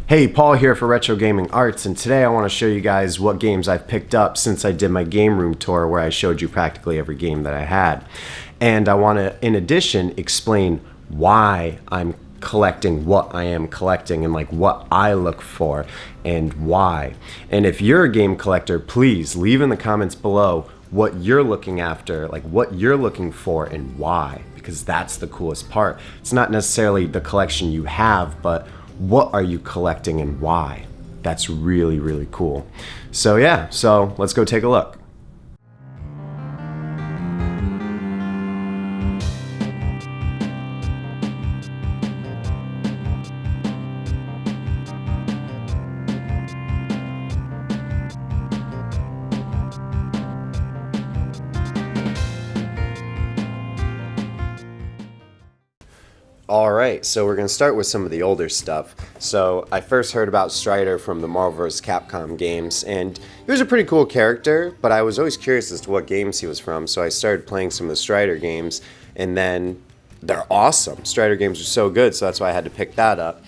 Hey, Paul here for Retro Gaming Arts, and today I want to show you guys what games I've picked up since I did my game room tour where I showed you practically every game that I had. And I want to, in addition, explain why I'm collecting what I am collecting and like what I look for and why. And if you're a game collector, please leave in the comments below what you're looking after, like what you're looking for and why, because that's the coolest part. It's not necessarily the collection you have, but what are you collecting and why? That's really, really cool. So yeah, so let's go take a look. Alright, so we're going to start with some of the older stuff. So I first heard about Strider from the Marvel vs. Capcom games, and he was a pretty cool character, but I was always curious as to what games he was from, so I started playing some of the Strider games, and then they're awesome. Strider games are so good, so that's why I had to pick that up.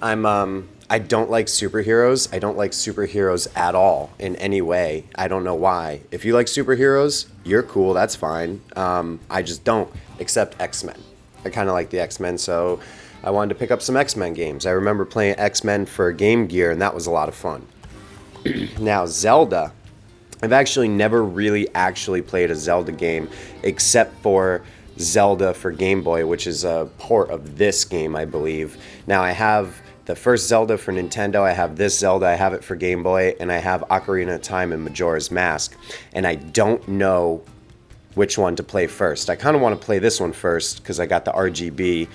I don't like superheroes. I don't like superheroes at all in any way. I don't know why. If you like superheroes, you're cool, that's fine. I just don't, except X-Men. I kind of like the X-Men, so I wanted to pick up some X-Men games. I remember playing X-Men for Game Gear, and that was a lot of fun. Now, Zelda. I've actually never really played a Zelda game, except for Zelda for Game Boy, which is a port of this game, I believe. Now, I have the first Zelda for Nintendo, I have this Zelda, I have it for Game Boy, and I have Ocarina of Time and Majora's Mask. And I don't know which one to play first. I kind of want to play this one first because I got the RGB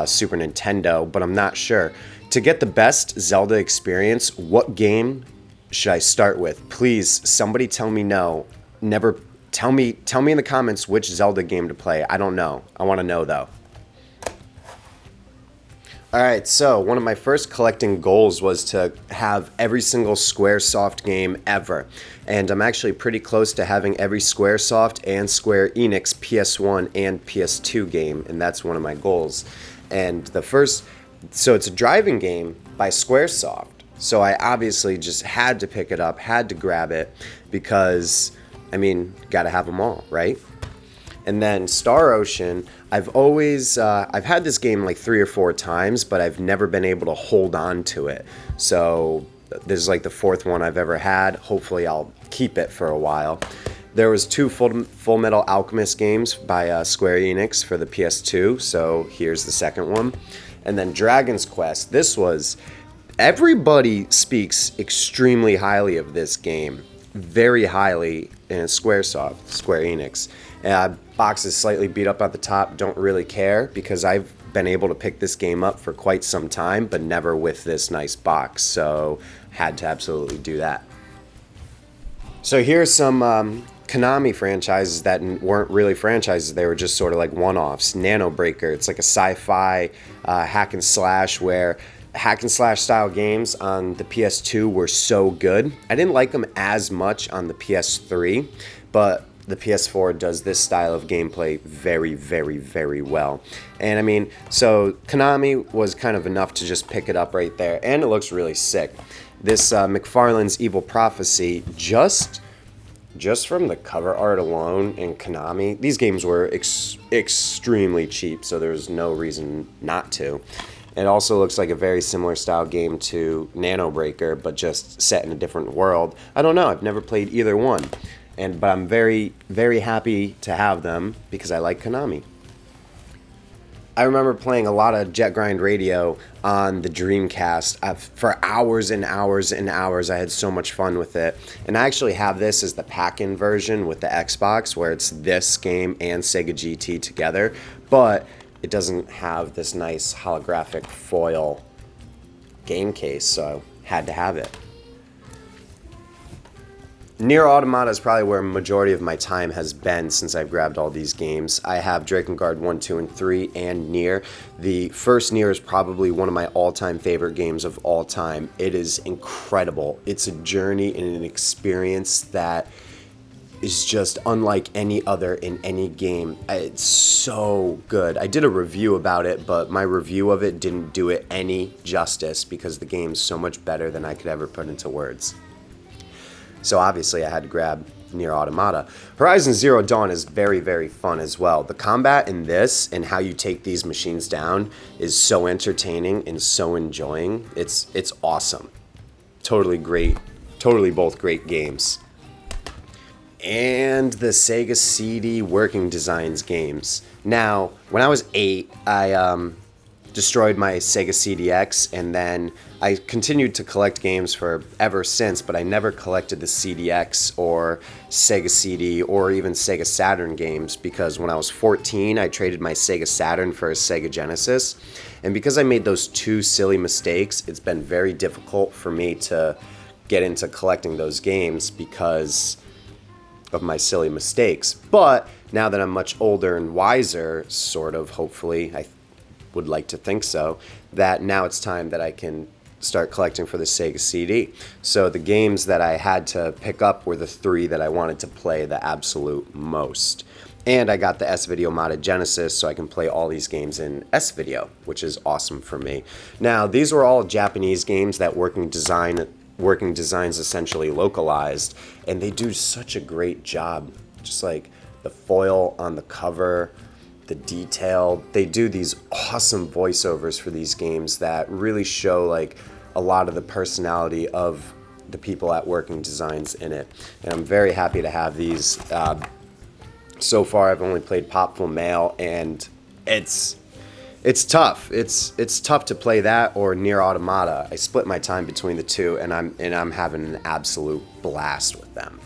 Super Nintendo, but I'm not sure. To get the best Zelda experience, what game should I start with? Please, somebody tell me no. Never tell me in the comments which Zelda game to play. I don't know. I want to know though. Alright, so one of my first collecting goals was to have every single Squaresoft game ever. And I'm actually pretty close to having every Squaresoft and Square Enix PS1 and PS2 game, and that's one of my goals. And so it's a driving game by Squaresoft. So I obviously just had to pick it up, had to grab it, because, I mean, gotta have them all, right? And then Star Ocean, I've had this game like 3 or 4 times, but I've never been able to hold on to it. So this is like the 4th one I've ever had. Hopefully I'll keep it for a while. There was 2 Full Metal Alchemist games by Square Enix for the PS2, so here's the second one. And then Dragon's Quest. Everybody speaks extremely highly of this game. Very highly in Square Enix. Box is slightly beat up at the top, don't really care, because I've been able to pick this game up for quite some time, but never with this nice box, so had to absolutely do that. So here's some Konami franchises that weren't really franchises, they were just sort of like one-offs. Nano Breaker, it's like a sci-fi hack and slash where hack and slash style games on the PS2 were so good. I didn't like them as much on the PS3, but the PS4 does this style of gameplay very, very, very well. And I mean, so Konami was kind of enough to just pick it up right there, and it looks really sick. This McFarlane's Evil Prophecy, just from the cover art alone in Konami, these games were extremely cheap, so there's no reason not to. It also looks like a very similar style game to Nano Breaker, but just set in a different world. I don't know, I've never played either one. But I'm very, very happy to have them because I like Konami. I remember playing a lot of Jet Grind Radio on the Dreamcast for hours and hours and hours. I had so much fun with it. And I actually have this as the pack-in version with the Xbox, where it's this game and Sega GT together. But it doesn't have this nice holographic foil game case, so had to have it. NIER Automata is probably where a majority of my time has been since I've grabbed all these games. I have Drakengard 1, 2, and 3, and NIER. The first NIER is probably one of my all-time favorite games of all time. It is incredible. It's a journey and an experience that is just unlike any other in any game. It's so good. I did a review about it, but my review of it didn't do it any justice because the game's so much better than I could ever put into words. So obviously I had to grab NIER Automata. Horizon Zero Dawn is very, very fun as well. The combat in this and how you take these machines down is so entertaining and so enjoying. It's awesome. Totally great. Totally both great games. And the Sega CD Working Designs games. Now, when I was 8, I destroyed my Sega CDX, and then I continued to collect games for ever since, but I never collected the CDX or Sega CD or even Sega Saturn games because when I was 14, I traded my Sega Saturn for a Sega Genesis, and because I made those two silly mistakes, it's been very difficult for me to get into collecting those games because of my silly mistakes. But now that I'm much older and wiser, sort of, hopefully, I would like to think so, that now it's time that I can start collecting for the Sega CD. So the games that I had to pick up were the 3 that I wanted to play the absolute most. And I got the S-Video modded Genesis so I can play all these games in S-Video, which is awesome for me. Now, these were all Japanese games that Working Designs essentially localized, and they do such a great job. Just like the foil on the cover, the detail. They do these awesome voiceovers for these games that really show like a lot of the personality of the people at Working Designs in it. And I'm very happy to have these. So far, I've only played Popful Mail, and it's tough. It's tough to play that or NIER Automata. I split my time between the two, and I'm having an absolute blast with them.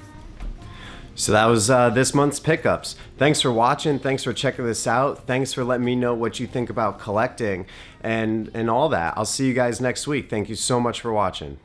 So that was this month's pickups. Thanks for watching. Thanks for checking this out. Thanks for letting me know what you think about collecting and all that. I'll see you guys next week. Thank you so much for watching.